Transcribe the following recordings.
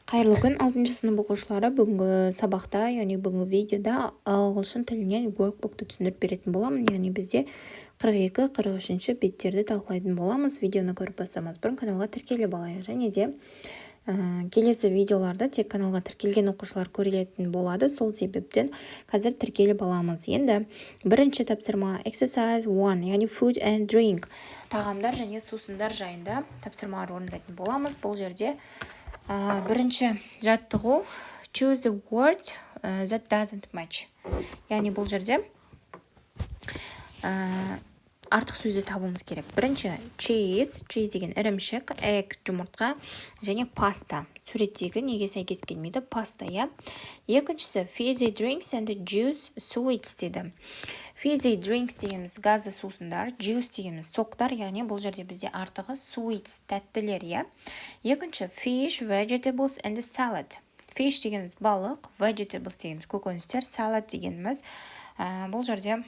Қайырлы күн, 6 сынып оқушылары. Бүгінгі сабақта, яғни бүгінгі видеода ағылшын тілінен workbookты түсіндіріп беретін боламын. Яғни бізде 42-43 беттерді талқылайтын боламыз. Видеоны көріп бастамас бұрын каналға тіркеліп алайық. Және де келесі видеоларды тек каналға тіркелген оқушылар көретін болады. Сол себептен қазір тіркеліп аламыз. Енді бірінші тапсырма exercise 1, яғни food and drink. Тағамдар және сусындар жайында тапсырмалар орындайтын боламыз. Бұл жерде бірінші жаттығу choose the word that doesn't match. Яғни бұл жерде артық сөзді табуымыз керек. Бірінші cheese деген ірімшік, egg жұмыртқа және паста. Суреттегі неге сәйкес келмейді? Паста, я. Екіншісі fizzy drinks and juice sweets деді. Fizzy drinks дегеніміз газды сусындар, juice дегеніміз соктар, яғни бұл жерде бізде артығы sweets, тәттілер, я. Екінші fish, vegetables and salad. Fish дегеніміз балық, vegetables дегеніміз көкөністер, salad дегеніміз бұл жерде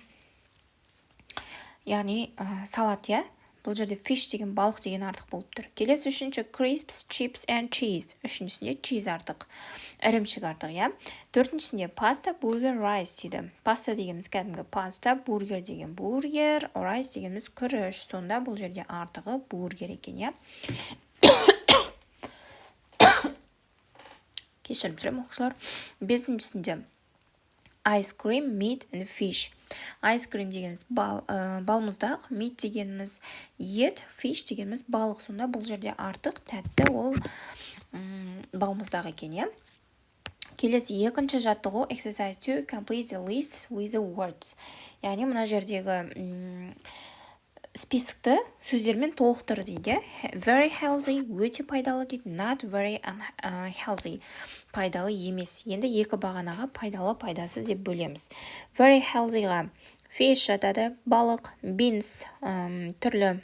яғни салат, я. Бұл жерде fish деген балық деген артық болып тұр. Келесі үшінші crisps, chips and cheese. Үшіншісінде cheese артық, ірімшік артық, я. Төртіншісінде pasta, burger, rice дейді. Pasta дегеніміз кәдімгі pasta, burger деген бургер, rice дегеніміз күріш. Сонда бұл жерде артығы бургер екен, я. Кешірім сұрайым оқушылар. Бесіншісінде ice cream, meat and fish. Ice cream дегеніміз балмұздақ, meat дегеніміз ет, fish дегеніміз балық. Сонда бұл жерде артық, тәтті, ол балмұздақ екен, я. Келесі екінші жаттығу exercise 2, complete the list with the words. Яғни мына жердегі списокті сөздермен толықтыр дейді. Very healthy, өте пайдалы дейді. Not very unhealthy, пайдалы емес. Енді екі бағанаға пайдалы, пайдасыз деп бөлеміз. Very healthyға fish жатады, балық, beans, түрлі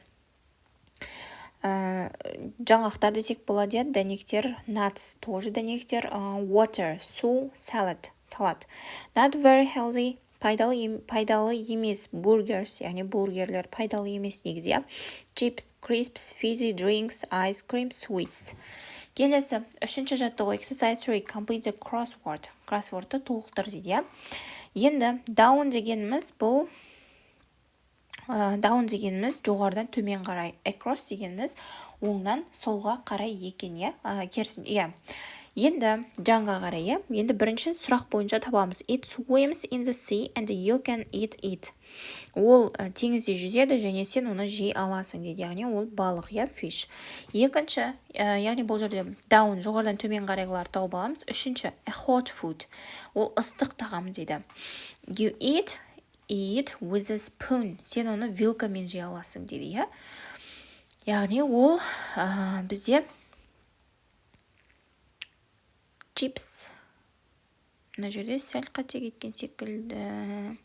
жаңғақтар десек болады, дәнектер, nuts, тоже дәнектер, water, су, salad, салат. Not very healthy, пайдалы емес, burgers, яғни бургерлер пайдалы емес негізі, chips, crisps, fizzy drinks, ice cream, sweets. Келесі, үшінші жаттығу exercise 3, complete the crossword. Crosswordты толықтыр дейді. Енді down дегеніміз бұл down дегеніміз жоғарыдан төмен қарай, across дегеніміз оңнан солға қарай екен, я. Енді жанға қарай, я. Енді бірінші сұрақ бойынша табамыз. It swims in the sea and you can eat it. Ол теңізде жүзеді және сен оны жей аласың дейді. Яғни ол балық, я, fish. Екінші, яғни бұл жерде down, жоғарыдан төмен қарайлар тауып аламыз. Үшінші, a hot food. Ол ыстық тағам дейді. You eat with a spoon. Сен оны вилкамен жей аласың дейді, я. Яғни ол бізде chips. Мына жерде сәл қате кеткен секілді.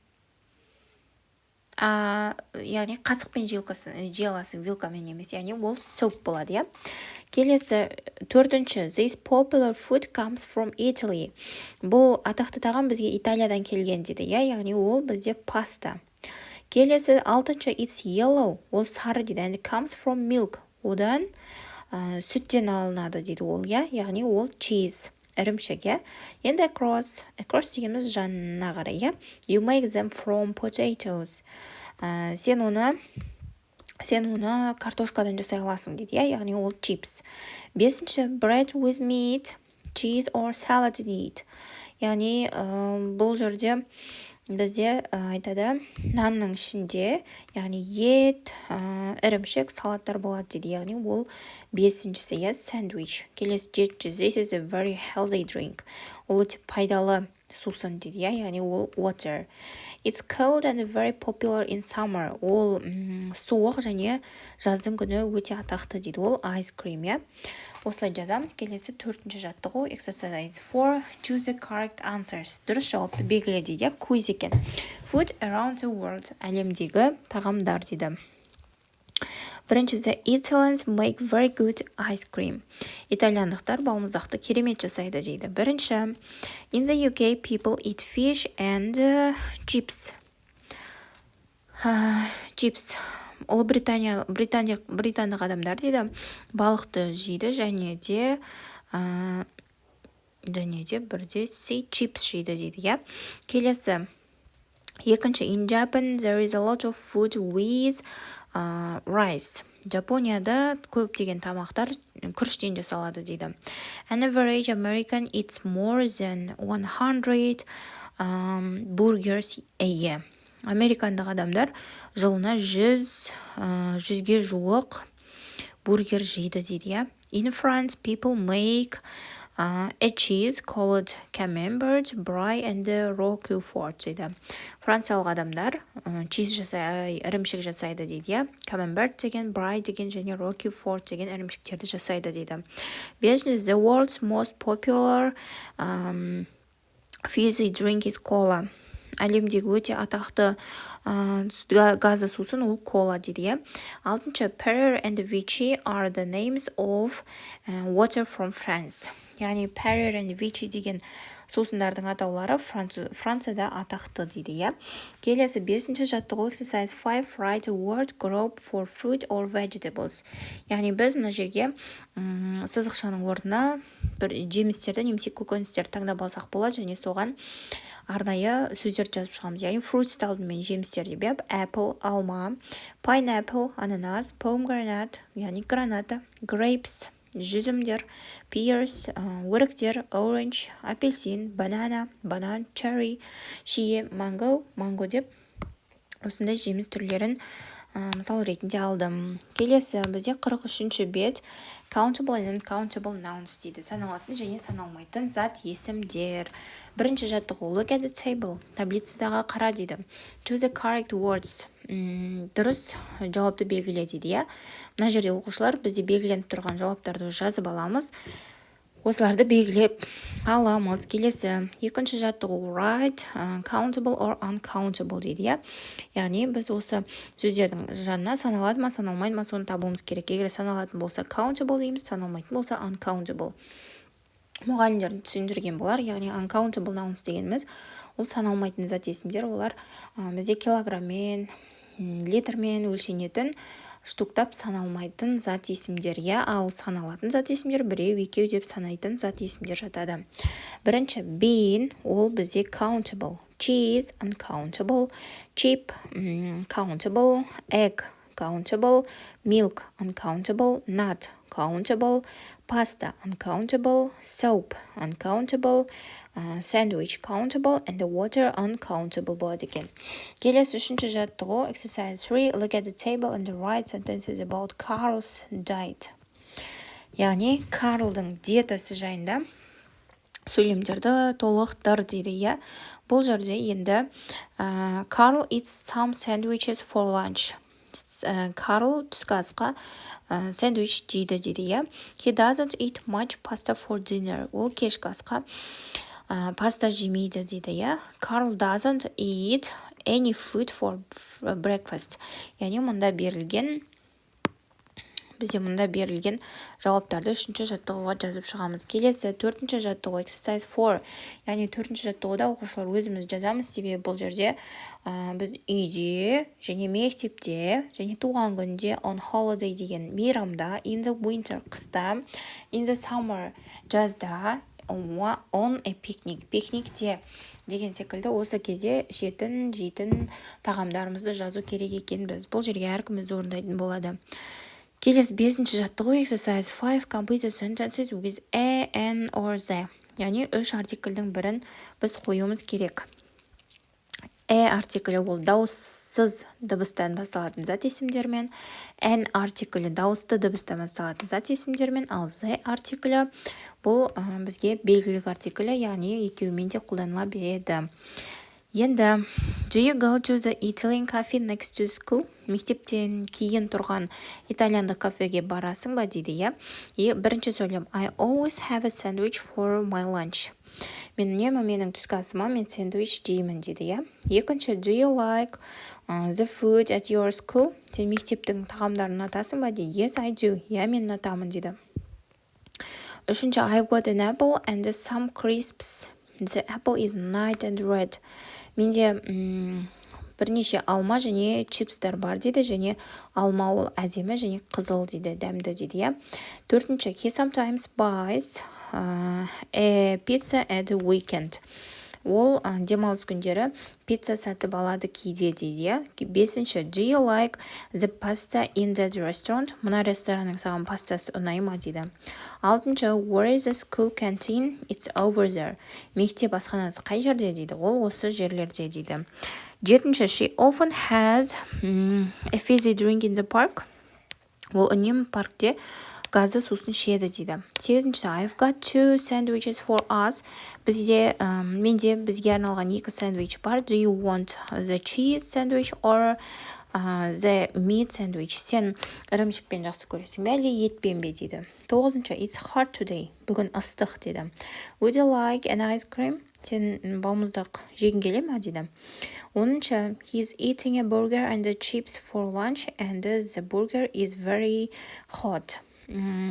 Яғни қасықпен жей аласың, вилкамен емес. Яғни ол soup болады, я. Келесі төртінші. This popular food comes from Italy. Бұл атақты тағам бізге Италиядан келген дейді, я. Яғни ол бізде паста. Келесі алтыншы. It's yellow. Ол сары дейді. And it comes from milk. Одан сүттен алынады дейді ол, я. Яғни ол cheese. Ірімшік, я. Енді across дегеніміз жанына қарай, я. You make them from potatoes. Сен оны картошкадан жасай аласың дейді, я. Яғни ол chips. Бесінші, bread with meat, cheese or salad meat. Яғни бұл жерде бізде айтады нанның ішінде, яғни ет, ірімшік, салаттар болады дейді. Яғни ол бесіншісі, я, sandwich. Келесі жетінші, this is a very healthy drink. Ол өте пайдалы сусын дейді, я. Яғни ол water. It's cold and very popular in summer. Ол суық және жаздың күні өте атақты дейді. Ол ice cream, я. Осылай жазамыз. Келесі төртінші жаттығу exercise 4, choose the correct answers. Дұрыс жауапты белгіле дейді, quiz екен. Food around the world. Әлемдегі тағамдар дейді. Бірінші, the Italians make very good ice cream. Итальяндықтар балмұздақты керемет жасайды дейді. Бірінші, in the UK people eat fish and chips. Chips. Ол британдық адамдар дейді, балықты жейді және де және де бірде C chips жейді дейді, иә. Келесі екінші, in Japan there is a lot of food with rice. Жапонияда көптеген тамақтар күріштен жасалады дейді. An average American eats more than 100 burgers a year. Американдық адамдар жылына 100-ге жуық бургер жейді дейді, иә. In France, people make a cheese called camembert, brie and roquefort дейді. Франциялық адамдар ірімшік жасайды дейді, иә. Camembert деген, brie деген және roquefort деген ірімшіктерді жасайды дейді. Бесінші, the world's most popular fizzy drink is cola. Әлемдегі өте атақты газы сусын ол кола дейді, иә. Алтыншы, Perrier and Vichy are the names of water from France. Яғни Perrier and Vichy деген сусындардың атаулары Францияда атақты дейді, иә. Келесі бесінші жаттығу exercise 5, write a word group for fruit or vegetables. Яғни біз мына жерге сызықшаның орнына бір жемістерді немесе көкөністерді таңдап алсақ болады және соған арнайы сөздерді жазып шығамыз. Яғни fruits алдымен жемістер деп, иә. Apple, алма, pineapple, ананас, pomegranate, яғни граната, grapes, жүзімдер, pears, өріктер, orange, апельсин, банан, cherry, шие, манго деп осындай жеміс түрлерін мысал ретінде алдым. Келесі бізде 43-ші бет countable and uncountable nouns дейді. Саналатын және саналмайтын зат есімдер. Бірінші жаттығу look at the table. Таблицадағы қара дейді. Choose the correct words. Дұрыс жауапты белгіле дейді, иә. Мына жерде оқушылар бізде белгіленіп тұрған жауаптарды жазып аламыз. Осыларды белгілеп аламыз. Келесі екінші жаттығу write countable or uncountable дейді, иә. Яғни біз осы сөздердің жанына саналады ма, саналмайды ма, соны табуымыз керек. Егер саналатын болса countable дейміз, саналмайтын болса uncountable. Мұғалімдер түсіндірген болар. Яғни uncountable nouns дегеніміз ол саналмайтын зат есімдер. Олар бізде килограммен, литрмен өлшенетін штуктап саналмайтын зат есімдер, иә. Ал саналатын зат есімдер біреу, екеу деп санайтын зат есімдер жатады. Бірінші bean ол бізде countable, cheese uncountable, chip countable, egg countable, milk uncountable, nut countable, pasta uncountable, soap uncountable, sandwich countable, and the water uncountable болады екен. Келесі үшінші жаттығу exercise 3, look at the table and write sentences about Carl's diet. Яғни Карлдың диетасы жайында сөйлемдерді толықтыр дейді, иә. Бұл жерде енді Carl eats some sandwiches for lunch. Карл түскі асқа сэндвич жейді дейді, иә. He doesn't eat much pasta for dinner. Ол кешкі асқа паста жемейді дейді, иә. Carl doesn't eat any food for breakfast. Яғни бізде мұнда берілген жауаптарды үшінші жаттығуға жазып шығамыз. Келесі төртінші жаттығу exercise 4. Яғни төртінші жаттығуда оқушылар өзіміз жазамыз, себебі бұл жерде біз үйде және мектепте және туған күнде on holiday деген мейрамда, in the winter қыста, in the summer жазда, on a picnic пикникте деген секілді осы кезде жейтін тағамдарымызды жазу керек екен біз. Бұл жерге әркіміз орындайтын болады. Келесі бесінші жаттығу exercise 5, complete the sentences with a, an or the. Яғни үш артиклдің бірін біз қоюымыз керек. артиклі ол дауыссыз дыбыстан басталатын зат есімдермен, n артиклі дауысты дыбыстан басталатын зат есімдермен, ал the артиклі бұл бізге белгілік артиклі, яғни екеуімен де қолданыла береді. Енді, do you go to the Italian cafe next to school? Мектептен кейін тұрған итальяндық кафеге барасың ба дейді, иә. Бірінші сөйлем, I always have a sandwich for my lunch. Мен үнемі менің түскі асыма мен сэндвич жеймін дейді, иә. Екінші, do you like the food at your school? Сен мектептің тағамдарын ұнатасың ба дейді. Yes, I do. Иә, мен ұнатамын дейді. Үшінші, I've got an apple and some crisps. The apple is nice and red. Менде бірнеше алма және чипстар бар дейді, және алма ол әдемі және қызыл дейді, дәмді дейді, иә. Төртінші, he sometimes buys a pizza at the weekend. Ол демалыс күндері пицца сатып алады кейде дейді. 5. Do you like the pasta in that restaurant? Мына ресторанның саған пастасы ұнай ма дейді. 6. Where is the school canteen? It's over there. Мектеп асханасы қай жерде дейді. Ол осы жерлерде дейді. 7. She often has a fizzy drink in the park. Ол үнемі паркте газды сусын ішеді дейді. 8. I've got 2 sandwiches for us. Менде бізге арналған 2 сэндвич бар. Do you want the cheese sandwich or the meat sandwich? Сен ірімшікпен жақсы көресің бе, әлде етпен бе дейді. 9. It's hot today. Бүгін ыстық дейді. Would you like an ice cream? Сен балмұздақ жегің келе ме дейді. 10. He's eating a burger and the chips for lunch and the burger is very hot.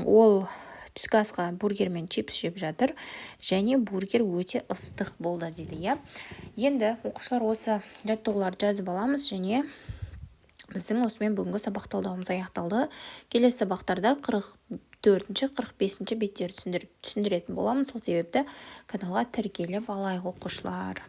Ол түскі асқа бургер мен чипс жеп жатыр, және бургер өте ыстық болды дейді, иә. Енді оқушылар осы жаттығуларды жазып аламыз, және біздің осымен бүгінгі сабақ талдауымыз аяқталды. Келесі сабақтарда 44-45 беттерді түсіндіретін боламын. Сол себепті каналға тіркеліп алайық оқушылар.